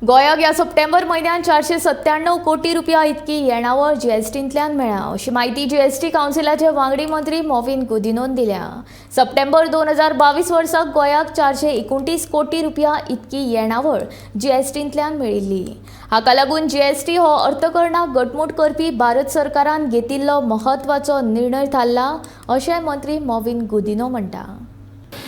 गोंयाक या सप्टेंबर म्हयन्यात 497 कोटी रुपया इतकी येणावळ जीएसटींतल्यान मेळ्ळा अशी माहिती जीएसटी कावन्सिलाचे वांगडी मंत्री मॉविन गोदिनोन दिल्या। सप्टेंबर 2022 वर्सा गोंयाक 429 कोटी रुपया इतकी येणावळ जीएसटींतल्यान मेळिल्ली। हाका लागून जीएसटी हो अर्थकरणाक घटमूट करपी भारत सरकारान घेतिल्लो महत्वाचो निर्णय थारला अशें मंत्री मॉविन गोदिनो म्हणटा।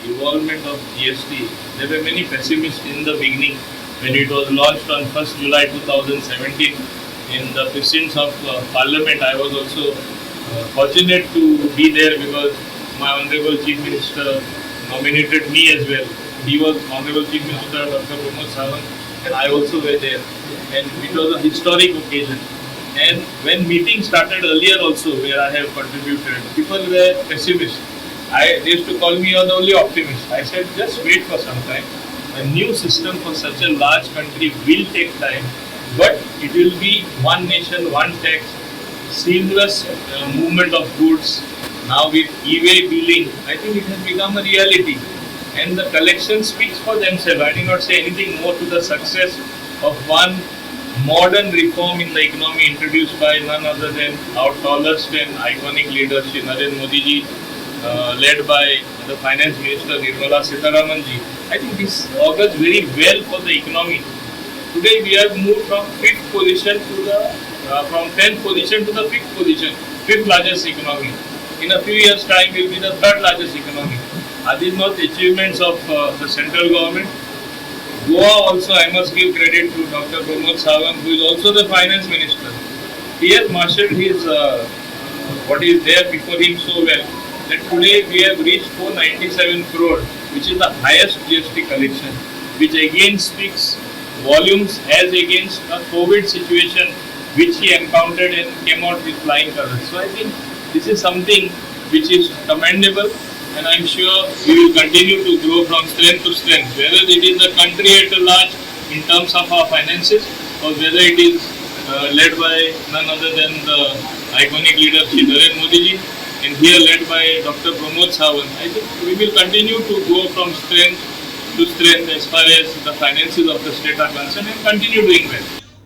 Involvement of GST, there were many pessimists in the beginning when it was launched on 1st July 2017 in the presence of Parliament. I was also fortunate to be there because my Honorable Chief Minister nominated me as well. He was Honorable Chief Minister Dr. Pramod Sawant and I also were there, and it was a historic occasion. And when meeting started earlier also, where I have contributed, people were pessimists. They used to call me the only optimist. I said, just wait for some time. A new system for such a large country will take time, but it will be one nation, one tax, seamless movement of goods. Now with e-way billing, I think it has become a reality, and the collection speaks for themselves. I did not say anything more to the success of one modern reform in the economy introduced by none other than our tallest and iconic leader, Shri Narendra Modi ji, led by the Finance Minister Nirmala Sitharaman ji. I think this augurs very well for the economy. Today we have moved from 5th position to the from 10th position to the 5th position, 5th largest economy. In a few years' time, we will be the 3rd largest economy. Are these not achievements of the central government? Goa also, I must give credit to Dr. Pramod Sawant, who is also the Finance Minister. He has marshaled his what is there before him so well, that today we have reached 497 crore, which is the highest GST collection, which again speaks volumes as against a COVID situation which he encountered and came out with flying colors. So I think this is something which is commendable, and I am sure we will continue to grow from strength to strength, whether it is the country at large in terms of our finances, or whether it is led by none other than the iconic leader Shri Narendra Modi ji, and here led by Dr. Pramod Sawant. I think we will continue to go from strength to strength as far as the finances of the state are concerned, and continue doing well.